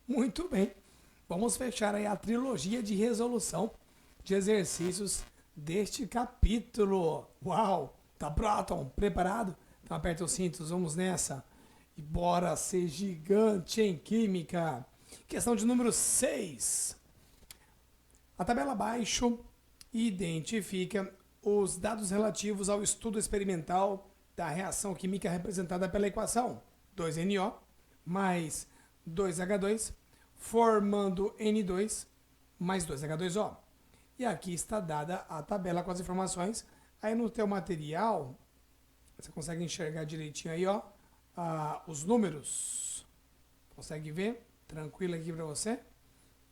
Muito bem. Vamos fechar aí a trilogia de resolução de exercícios deste capítulo. Uau! Tá pronto? Preparado? Então aperta os cintos, vamos nessa. E bora ser gigante em química. Questão de número 6. A tabela abaixo identifica os dados relativos ao estudo experimental da reação química representada pela equação 2NO mais 2H2 formando N2 mais 2H2O. E aqui está dada a tabela com as informações. Aí no teu material, você consegue enxergar direitinho aí, ó, os números. Consegue ver? Tranquilo aqui para você?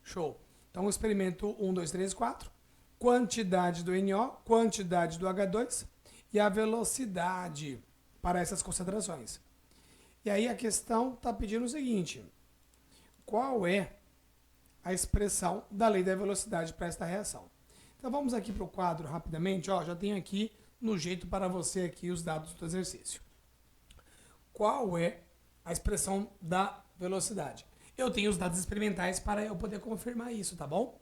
Show. Então, o experimento 1, 2, 3, 4. Quantidade do NO, quantidade do H2 e a velocidade para essas concentrações. E aí a questão está pedindo o seguinte: qual é a expressão da lei da velocidade para esta reação? Então vamos aqui para o quadro rapidamente, ó, já tenho aqui no jeito para você aqui os dados do exercício. Qual é a expressão da velocidade? Eu tenho os dados experimentais para eu poder confirmar isso, tá bom?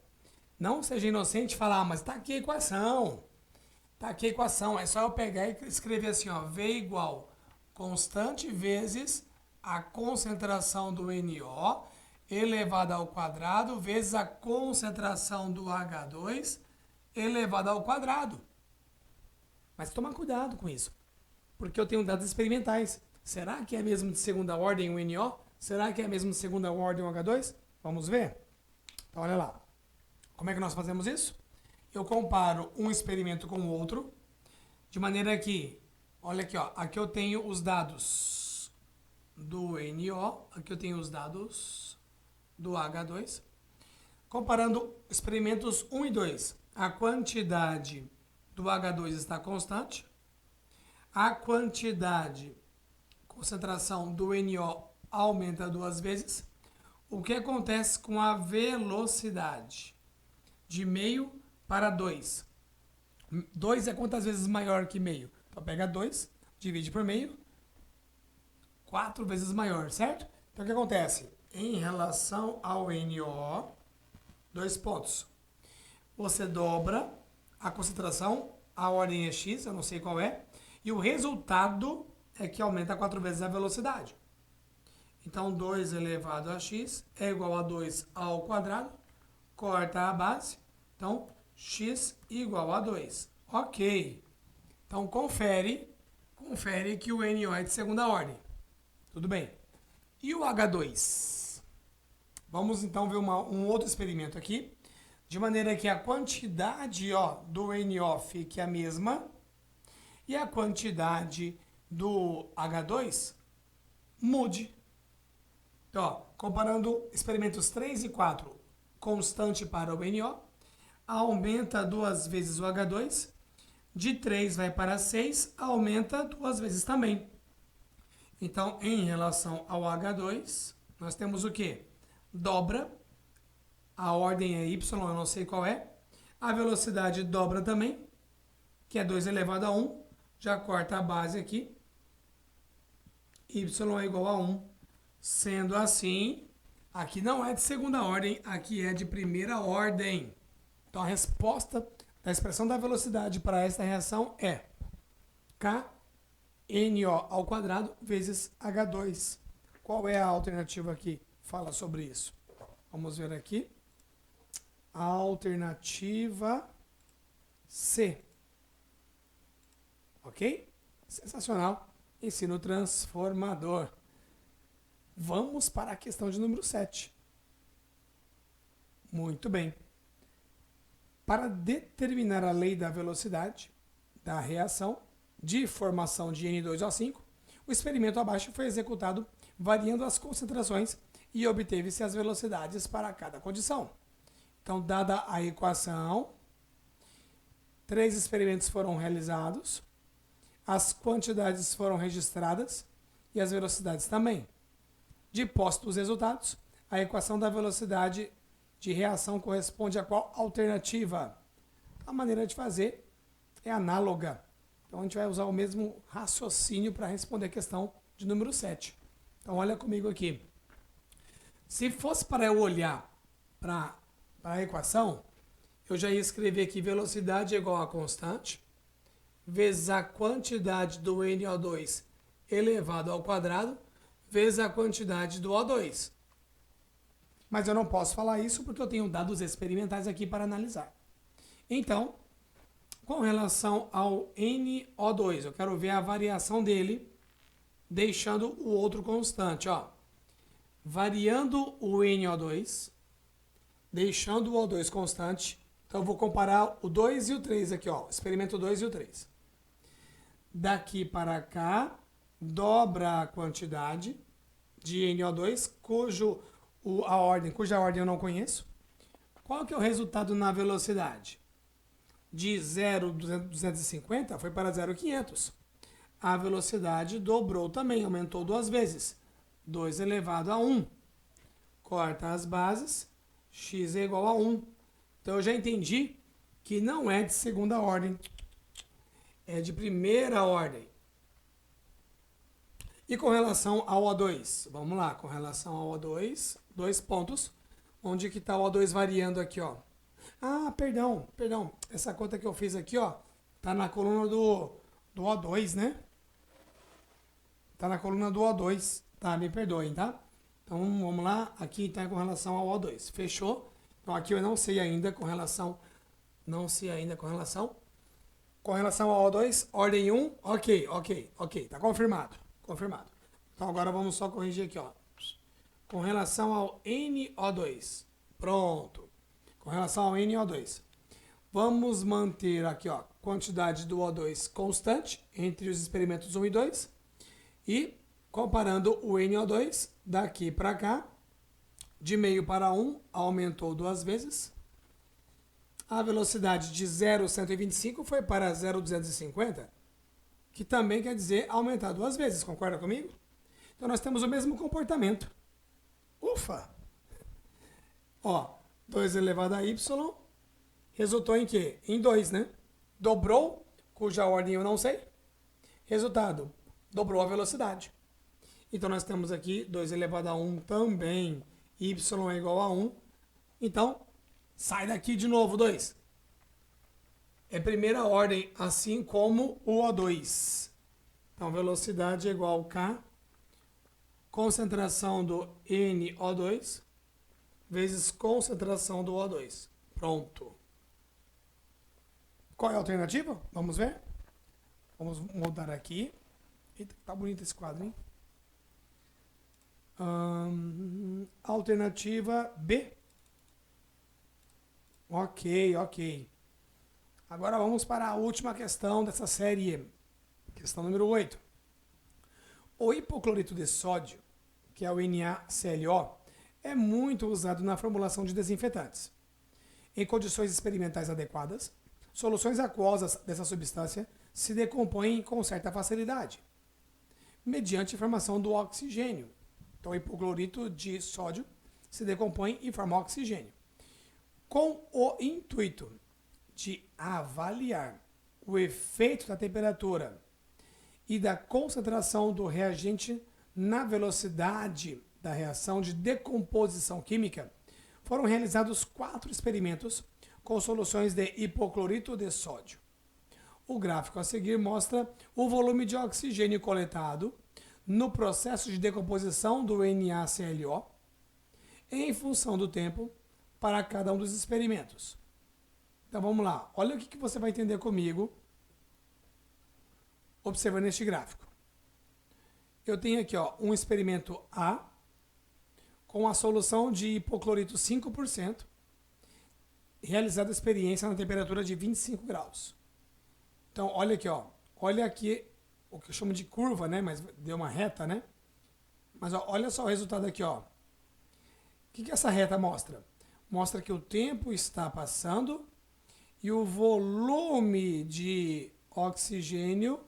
Não seja inocente e falar, mas tá aqui a equação. Tá aqui a equação, é só eu pegar e escrever assim, ó, V igual constante vezes a concentração do NO elevada ao quadrado vezes a concentração do H2 elevada ao quadrado. Mas toma cuidado com isso, porque eu tenho dados experimentais. Será que é mesmo de segunda ordem o NO? Será que é mesmo de segunda ordem o H2? Vamos ver? Então olha lá. Como é que nós fazemos isso? Eu comparo um experimento com o outro, de maneira que, olha aqui, ó, aqui eu tenho os dados do NO, aqui eu tenho os dados do H2. Comparando experimentos 1 e 2, a quantidade do H2 está constante, a quantidade, concentração do NO aumenta 2 vezes. O que acontece com a velocidade? De meio para 2. 2 é quantas vezes maior que meio? Então pega 2, divide por meio, 4 vezes maior, certo? Então o que acontece? Em relação ao NO, 2 pontos. Você dobra a concentração, a ordem é x, eu não sei qual é, e o resultado é que aumenta 4 vezes a velocidade. Então 2 elevado a x é igual a 2 ao quadrado, corta a base, então x igual a 2. Ok. Então confere que o NO é de segunda ordem. Tudo bem. E o H2? Vamos então ver um outro experimento aqui, de maneira que a quantidade do NO fique a mesma e a quantidade do H2 mude. Então, comparando experimentos 3 e 4, constante para o NO, aumenta 2 vezes o H2, de 3 vai para 6, aumenta 2 vezes também. Então, em relação ao H2, nós temos o quê? Dobra, a ordem é y, eu não sei qual é, a velocidade dobra também, que é 2 elevado a 1, já corta a base aqui, y é igual a 1. Sendo assim, aqui não é de segunda ordem, aqui é de primeira ordem. Então a resposta da expressão da velocidade para esta reação é KNO ao quadrado vezes H2. Qual é a alternativa aqui? Fala sobre isso. Vamos ver aqui. A alternativa C. Ok? Sensacional. Ensino transformador. Vamos para a questão de número 7. Muito bem. Para determinar a lei da velocidade da reação de formação de N2O5, o experimento abaixo foi executado variando as concentrações e obteve-se as velocidades para cada condição. Então, dada a equação, 3 experimentos foram realizados, as quantidades foram registradas e as velocidades também. De posse dos resultados, a equação da velocidade de reação corresponde a qual alternativa? A maneira de fazer é análoga. Então, a gente vai usar o mesmo raciocínio para responder a questão de número 7. Então, olha comigo aqui. Se fosse para eu olhar para a equação, eu já ia escrever aqui velocidade é igual a constante, vezes a quantidade do NO2 elevado ao quadrado, vezes a quantidade do O2. Mas eu não posso falar isso porque eu tenho dados experimentais aqui para analisar. Então, com relação ao NO2, eu quero ver a variação dele, deixando o outro constante, ó. Variando o NO2, deixando o O2 constante. Então, eu vou comparar o 2 e o 3 aqui, ó. Experimento 2 e o 3. Daqui para cá, dobra a quantidade de NO2, cuja ordem eu não conheço. Qual que é o resultado na velocidade? De 0,250 foi para 0,500. A velocidade dobrou também, aumentou 2 vezes. 2 elevado a 1. Corta as bases, x é igual a 1. Então eu já entendi que não é de segunda ordem, é de primeira ordem. E com relação ao O2, vamos lá, com relação ao O2, 2 pontos. Onde que está o O2 variando aqui, ó? Ah, perdão, essa conta que eu fiz aqui, ó, tá na coluna do O2, né? Tá na coluna do O2, tá? Me perdoem, tá? Então, vamos lá, aqui tá com relação ao O2, fechou? Então, aqui eu não sei ainda com relação ao O2, ordem 1, ok, tá confirmado. Então, agora vamos só corrigir aqui, ó. Com relação ao NO2, pronto. Com relação ao NO2, vamos manter aqui, ó, quantidade do O2 constante entre os experimentos 1 e 2 e comparando o NO2 daqui para cá, de meio para 1 aumentou 2 vezes. A velocidade de 0,125 foi para 0,250, que também quer dizer aumentar 2 vezes, concorda comigo? Então nós temos o mesmo comportamento. Ufa! Ó, 2 elevado a y resultou em quê? Em 2, né? Dobrou, cuja ordem eu não sei. Resultado, dobrou a velocidade. Então nós temos aqui 2 elevado a 1 também, y é igual a 1. Então, sai daqui de novo, 2. É primeira ordem, assim como o O2. Então, velocidade é igual a K, concentração do NO2, vezes concentração do O2. Pronto. Qual é a alternativa? Vamos ver? Vamos mudar aqui. Eita, tá bonito esse quadro, hein? Alternativa B. Ok. Agora vamos para a última questão dessa série. Questão número 8. O hipoclorito de sódio, que é o NaClO, é muito usado na formulação de desinfetantes. Em condições experimentais adequadas, soluções aquosas dessa substância se decompõem com certa facilidade, mediante a formação do oxigênio. Então, o hipoclorito de sódio se decompõe e forma oxigênio. Com o intuito de avaliar o efeito da temperatura e da concentração do reagente na velocidade da reação de decomposição química, foram realizados 4 experimentos com soluções de hipoclorito de sódio. O gráfico a seguir mostra o volume de oxigênio coletado no processo de decomposição do NaClO em função do tempo para cada um dos experimentos. Então vamos lá, olha o que você vai entender comigo observando este gráfico. Eu tenho aqui, ó, um experimento A com a solução de hipoclorito 5%, realizada a experiência na temperatura de 25 graus. Então, olha aqui, ó, olha aqui o que eu chamo de curva, né, mas deu uma reta, né? Mas ó, olha só o resultado aqui, ó. O que essa reta mostra? Mostra que o tempo está passando e o volume de oxigênio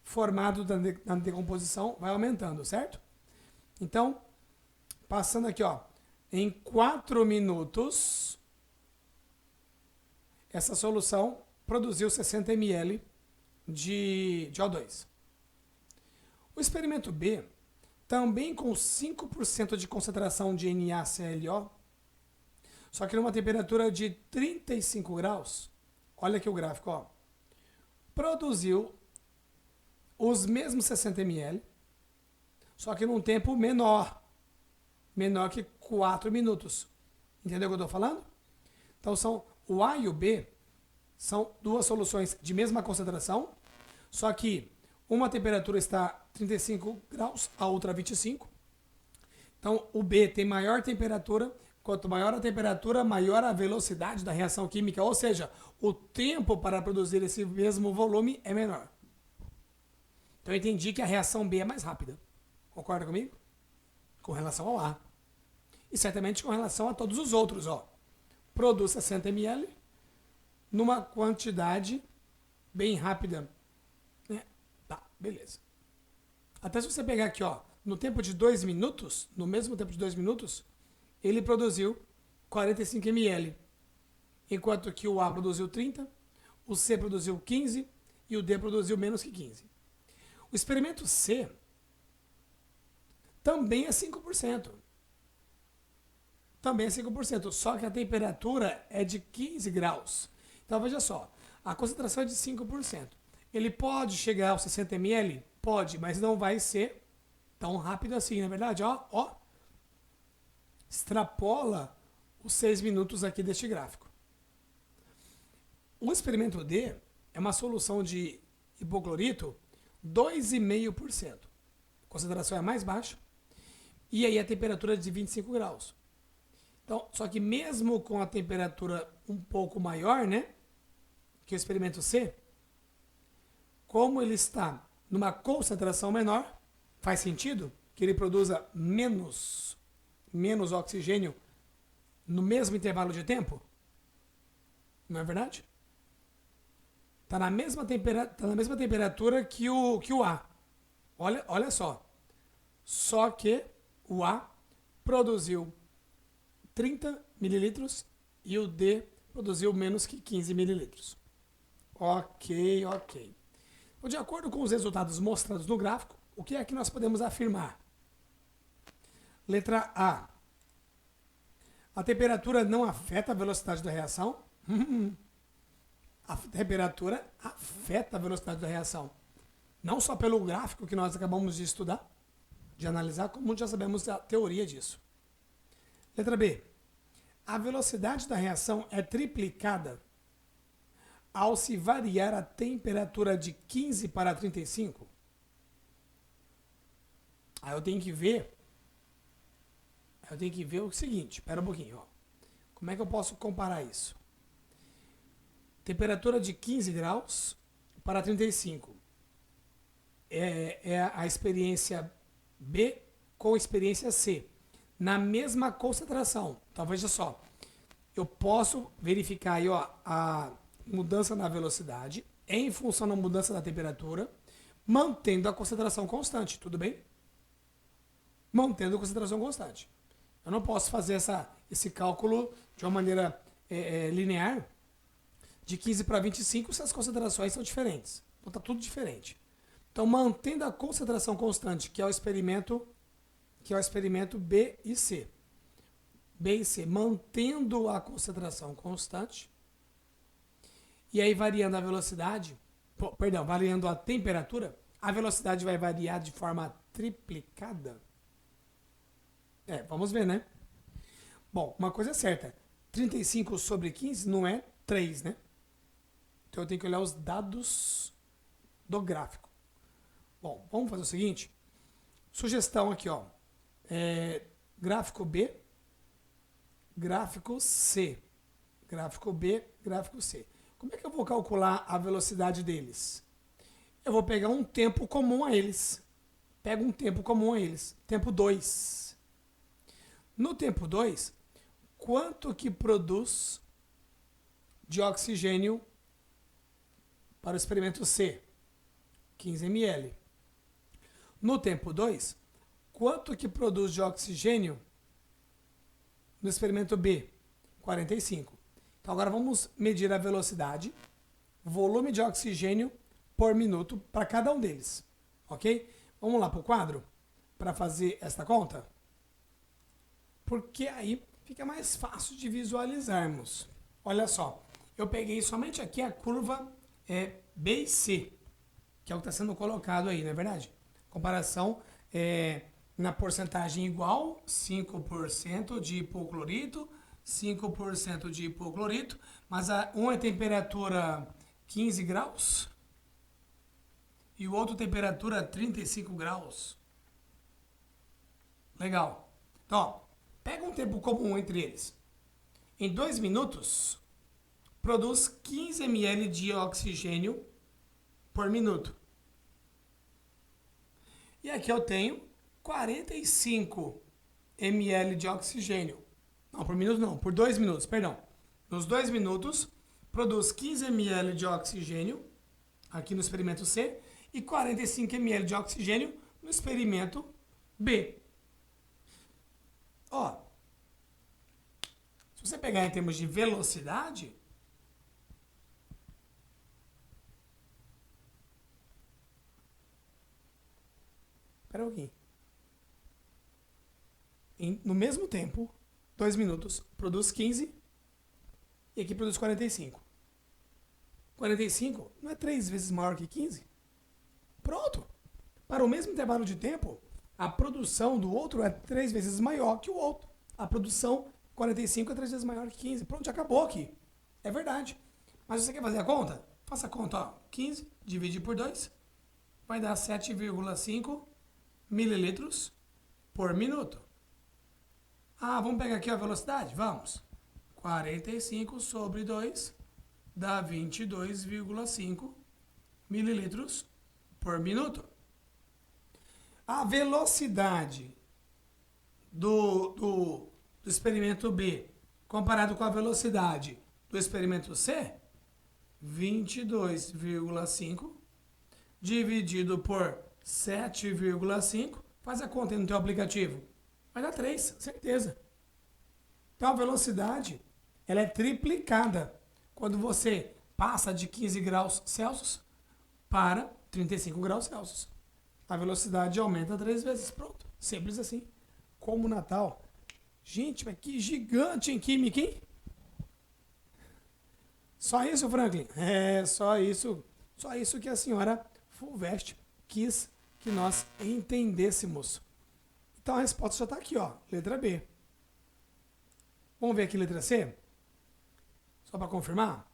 formado na decomposição vai aumentando, certo? Então, passando aqui, ó, em 4 minutos, essa solução produziu 60 ml de O2. O experimento B também com 5% de concentração de NaClO, só que numa temperatura de 35 graus, olha aqui o gráfico, ó, produziu os mesmos 60 ml, só que num tempo menor que 4 minutos. Entendeu o que eu estou falando? Então o A e o B são duas soluções de mesma concentração, só que uma temperatura está 35 graus, a outra 25. Então o B tem maior temperatura, quanto maior a temperatura, maior a velocidade da reação química, ou seja, o tempo para produzir esse mesmo volume é menor. Então eu entendi que a reação B é mais rápida. Concorda comigo? Com relação ao A. E certamente com relação a todos os outros, ó. Produz 60 ml numa quantidade bem rápida. Né? Tá, beleza. Até se você pegar aqui, ó, no tempo de 2 minutos, no mesmo tempo de 2 minutos, ele produziu 45 ml. Enquanto que o A produziu 30, o C produziu 15 e o D produziu menos que 15. O experimento C também é 5%. Também é 5%, só que a temperatura é de 15 graus. Então veja só, a concentração é de 5%. Ele pode chegar aos 60 ml? Pode, mas não vai ser tão rápido assim, na verdade. Ó, extrapola os 6 minutos aqui deste gráfico. O experimento D é uma solução de hipoclorito 2,5%. A concentração é mais baixa e aí a temperatura é de 25 graus. Então, só que mesmo com a temperatura um pouco maior, né, que o experimento C, como ele está numa concentração menor, faz sentido que ele produza menos oxigênio no mesmo intervalo de tempo? Não é verdade? Está na mesma temperatura que o A. Olha só. Só que o A produziu 30 mililitros e o D produziu menos que 15 mililitros. Ok. Então, de acordo com os resultados mostrados no gráfico, o que é que nós podemos afirmar? Letra A. A temperatura não afeta a velocidade da reação? A temperatura afeta a velocidade da reação. Não só pelo gráfico que nós acabamos de estudar, de analisar, como já sabemos a teoria disso. Letra B. A velocidade da reação é triplicada ao se variar a temperatura de 15 para 35? Aí eu tenho que ver o seguinte, espera um pouquinho, ó. Como é que eu posso comparar isso? Temperatura de 15 graus para 35. É a experiência B com a experiência C. Na mesma concentração. Então veja só. Eu posso verificar aí, ó, a mudança na velocidade em função da mudança da temperatura, mantendo a concentração constante, tudo bem? Mantendo a concentração constante. Eu não posso fazer esse cálculo de uma maneira linear de 15 para 25 se as concentrações são diferentes. Então está tudo diferente. Então, mantendo a concentração constante, que é o experimento B e C. B e C, mantendo a concentração constante, e aí variando a velocidade, variando a temperatura, a velocidade vai variar de forma triplicada? Vamos ver, né? Bom, uma coisa é certa, 35 sobre 15 não é 3, né? Então eu tenho que olhar os dados do gráfico. Bom, vamos fazer o seguinte, sugestão aqui, ó, gráfico B, gráfico C, gráfico B, gráfico C. Como é que eu vou calcular a velocidade deles? Eu vou pegar um tempo comum a eles. Pego um tempo comum a eles. Tempo 2. No tempo 2, quanto que produz de oxigênio para o experimento C? 15 ml. No tempo 2, quanto que produz de oxigênio no experimento B? 45. Então agora vamos medir a velocidade, volume de oxigênio por minuto para cada um deles. Ok? Vamos lá para o quadro. para fazer esta conta? Porque aí fica mais fácil de visualizarmos. Olha só, eu peguei somente aqui a curva B e C, que é o que está sendo colocado aí, não é verdade? Comparação na porcentagem igual, 5% de hipoclorito, 5% de hipoclorito, mas um é temperatura 15 graus e o outro temperatura 35 graus. Legal. Então, ó, pega um tempo comum entre eles. Em 2 minutos, produz 15 ml de oxigênio por minuto. E aqui eu tenho 45 ml de oxigênio. Não, por minuto não, por 2 minutos, perdão. Nos 2 minutos, produz 15 ml de oxigênio, aqui no experimento C, e 45 ml de oxigênio no experimento B. Ó, se você pegar em termos de velocidade, espera um pouquinho. No mesmo tempo, 2 minutos, produz 15 e aqui produz 45. 45 não é 3 vezes maior que 15? Pronto. Para o mesmo intervalo de tempo, a produção do outro é 3 vezes maior que o outro. A produção 45 é 3 vezes maior que 15. Pronto, já acabou aqui. É verdade. Mas você quer fazer a conta? Faça a conta, ó. 15 dividido por 2 vai dar 7,5 mililitros por minuto. Ah, vamos pegar aqui a velocidade? Vamos. 45 sobre 2 dá 22,5 mililitros por minuto. A velocidade do experimento B comparado com a velocidade do experimento C, 22,5 dividido por 7,5, faz a conta aí no teu aplicativo. Vai dar 3, certeza. Então a velocidade, ela é triplicada quando você passa de 15 graus Celsius para 35 graus Celsius. A velocidade aumenta 3 vezes. Pronto. Simples assim. Como o Natal. Gente, mas que gigante em química, hein? Só isso, Franklin? É, só isso. Só isso que a senhora Fulvestre quis que nós entendêssemos. Então a resposta já está aqui, ó. Letra B. Vamos ver aqui letra C? Só para confirmar.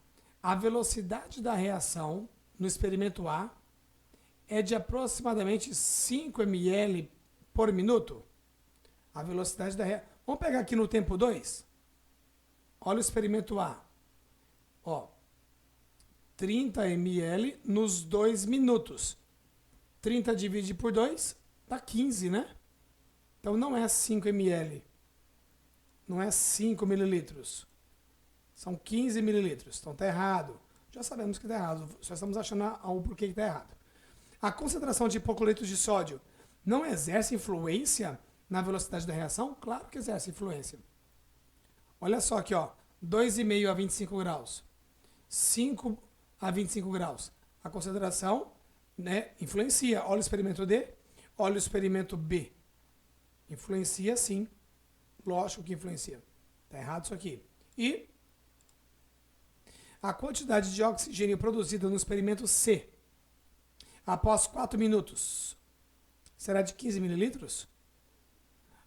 A velocidade da reação no experimento A é de aproximadamente 5 ml por minuto. A velocidade da reação. Vamos pegar aqui no tempo 2. Olha o experimento A. Ó, 30 ml nos 2 minutos. 30 dividido por 2 dá 15, né? Então não é 5 ml. Não é 5 mililitros. São 15 mililitros. Então está errado. Já sabemos que está errado. Só estamos achando o porquê que está errado. A concentração de hipocloreto de sódio não exerce influência na velocidade da reação? Claro que exerce influência. Olha só aqui, ó. 2,5 a 25 graus. 5 a 25 graus. A concentração, né, influencia. Olha o experimento D. Olha o experimento B. Influencia sim. Lógico que influencia. Está errado isso aqui. E a quantidade de oxigênio produzida no experimento C após 4 minutos será de 15 mililitros?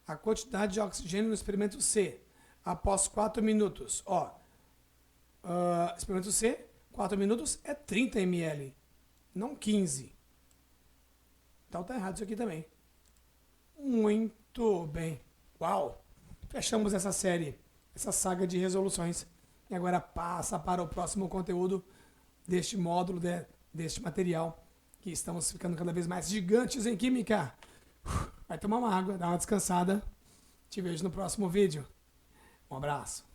A quantidade de oxigênio no experimento C após 4 minutos. Ó, experimento C, 4 minutos é 30 ml, não 15. Então tá errado isso aqui também. Muito bem. Uau! Fechamos essa série, essa saga de resoluções. E agora passa para o próximo conteúdo deste módulo, deste material, que estamos ficando cada vez mais gigantes em química. Vai tomar uma água, dar uma descansada. Te vejo no próximo vídeo. Um abraço.